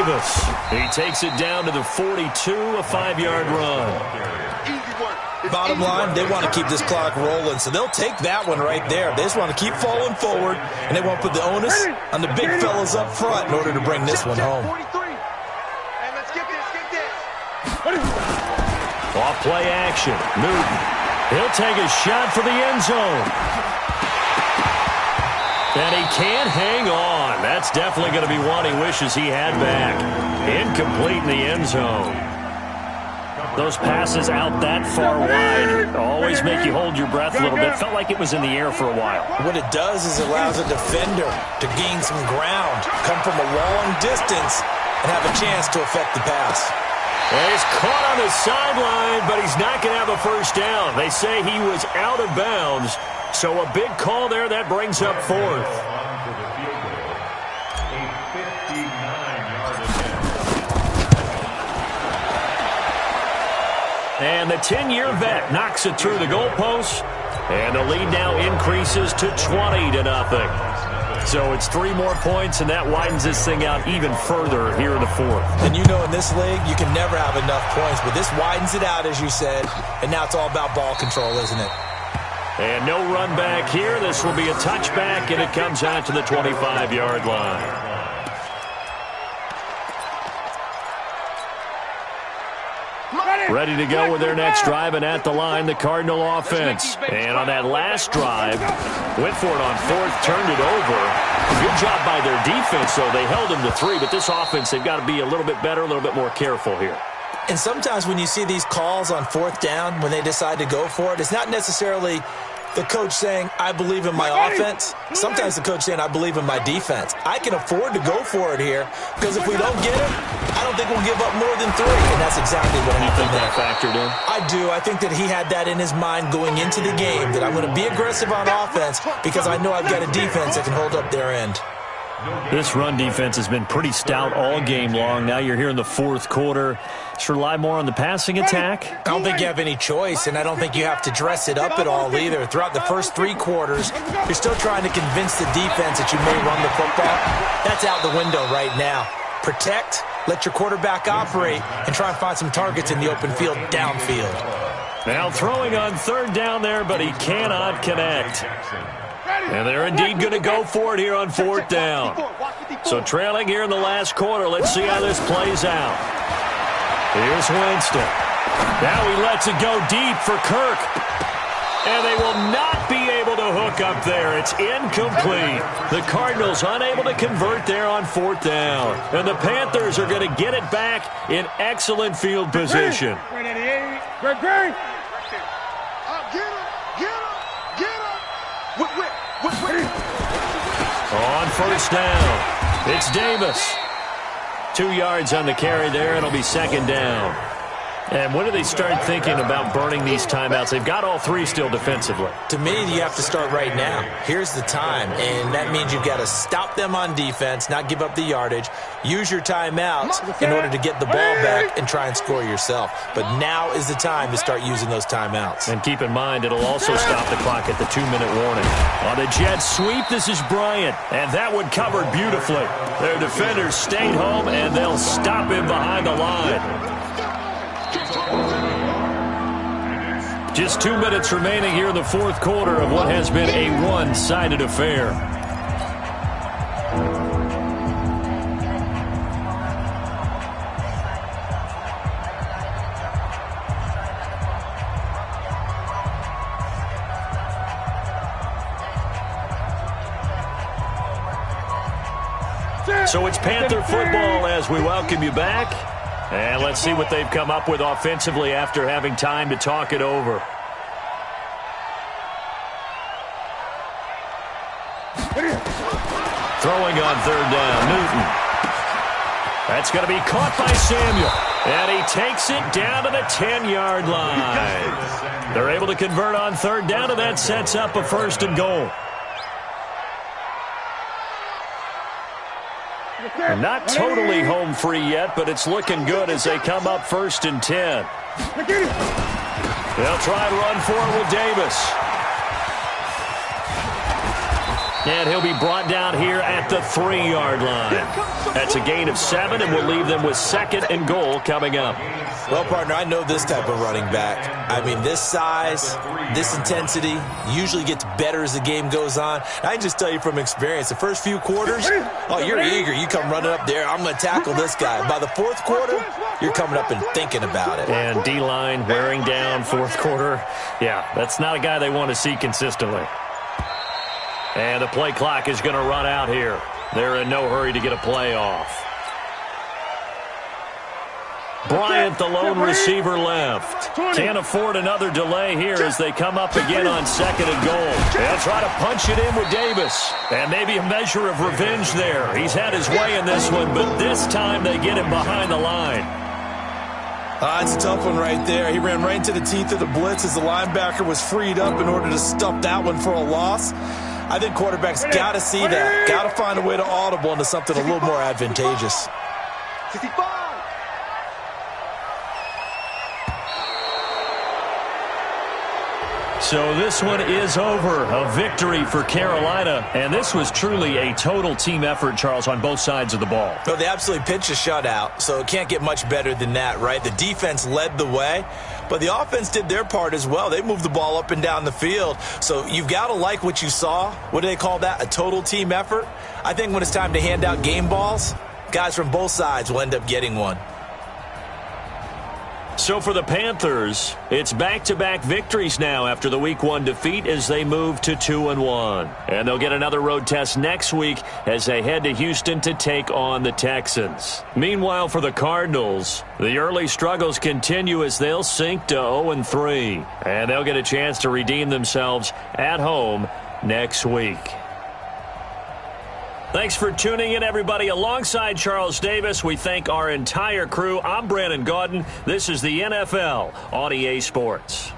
Davis. He takes it down to the 42, a 5-yard run. Bottom line, they want to keep this clock rolling, so they'll take that one right there. They just want to keep falling forward, and they want to put the onus on the big fellas up front in order to bring this one home. Off play action. Newton. He'll take a shot for the end zone. And he can't hang on. That's definitely going to be one he wishes he had back. Incomplete in the end zone. Those passes out that far wide always make you hold your breath a little bit. Felt like it was in the air for a while. What it does is it allows a defender to gain some ground, come from a long distance, and have a chance to affect the pass. Well, he's caught on the sideline, but he's not going to have a first down. They say he was out of bounds, so a big call there that brings up fourth. And the 10-year vet knocks it through the goalpost, and the lead now increases to 20-0. So it's 3 more points, and that widens this thing out even further here in the fourth. And you know in this league, you can never have enough points, but this widens it out, as you said, and now it's all about ball control, isn't it? And no run back here. This will be a touchback, and it comes out to the 25-yard line. Ready to go with their next drive, and at the line, the Cardinal offense. And on that last drive, went for it on fourth, turned it over. Good job by their defense, though. They held them to 3, but this offense, they've got to be a little bit better, a little bit more careful here. And sometimes when you see these calls on fourth down, when they decide to go for it, it's not necessarily the coach saying, I believe in my offense. Sometimes the coach saying, I believe in my defense. I can afford to go for it here because if we don't get it, I don't think we'll give up more than 3. And that's exactly what happened there. You think that factored in? I do. I think that he had that in his mind going into the game, that I'm going to be aggressive on offense because I know I've got a defense that can hold up their end. This run defense has been pretty stout all game long. Now you're here in the fourth quarter. Just rely more on the passing attack. I don't think you have any choice, and I don't think you have to dress it up at all either. Throughout the first 3 quarters, you're still trying to convince the defense that you may run the football. That's out the window right now. Protect, let your quarterback operate, and try and find some targets in the open field downfield. Now throwing on third down there, but he cannot connect. And they're indeed going to go for it here on fourth down. So trailing here in the last quarter. Let's see how this plays out. Here's Winston. Now he lets it go deep for Kirk. And they will not be able to hook up there. It's incomplete. The Cardinals unable to convert there on fourth down. And the Panthers are going to get it back in excellent field position. Great. On first down, it's Davis. 2 yards on the carry there. It'll be second down. And when do they start thinking about burning these timeouts? They've got all 3 still defensively. To me, you have to start right now. Here's the time, and that means you've got to stop them on defense, not give up the yardage, use your timeouts in order to get the ball back and try and score yourself. But now is the time to start using those timeouts. And keep in mind, it'll also stop the clock at the 2-minute warning. On the jet sweep, this is Bryant, and that one covered beautifully. Their defenders stayed home, and they'll stop him behind the line. Just 2 minutes remaining here in the fourth quarter of what has been a one-sided affair. So it's Panther football as we welcome you back. And let's see what they've come up with offensively after having time to talk it over. Throwing on third down, Newton. That's going to be caught by Samuel. And he takes it down to the 10-yard line. They're able to convert on third down, and that sets up a first and goal. Not totally home free yet, but it's looking good as they come up first and 10. They'll try and run for it with Davis. And he'll be brought down here at the 3-yard line. That's a gain of 7, and we'll leave them with 2nd and goal coming up. Well, partner, I know this type of running back. I mean, this size, this intensity usually gets better as the game goes on. I can just tell you from experience, the first few quarters, oh, you're eager. You come running up there, I'm going to tackle this guy. By the 4th quarter, you're coming up and thinking about it. And D-line wearing down 4th quarter. Yeah, that's not a guy they want to see consistently. And the play clock is going to run out here. They're in no hurry to get a play off. Bryant, the lone receiver, left. Can't afford another delay here as they come up again on 2nd and goal. They'll try to punch it in with Davis. And maybe a measure of revenge there. He's had his way in this one, but this time they get him behind the line. It's a tough one right there. He ran right into the teeth of the blitz as the linebacker was freed up in order to stuff that one for a loss. I think quarterbacks got to see that. Got to find a way to audible into something a little more advantageous. So this one is over. A victory for Carolina. And this was truly a total team effort, Charles, on both sides of the ball. So they absolutely pitched a shutout, so it can't get much better than that, right? The defense led the way, but the offense did their part as well. They moved the ball up and down the field. So you've got to like what you saw. What do they call that? A total team effort? I think when it's time to hand out game balls, guys from both sides will end up getting one. So for the Panthers, it's back-to-back victories now after the Week 1 defeat as they move to 2-1. And they'll get another road test next week as they head to Houston to take on the Texans. Meanwhile, for the Cardinals, the early struggles continue as they'll sink to 0-3. And they'll get a chance to redeem themselves at home next week. Thanks for tuning in, everybody. Alongside Charles Davis, we thank our entire crew. I'm Brandon Gaudin. This is the NFL on EA Sports.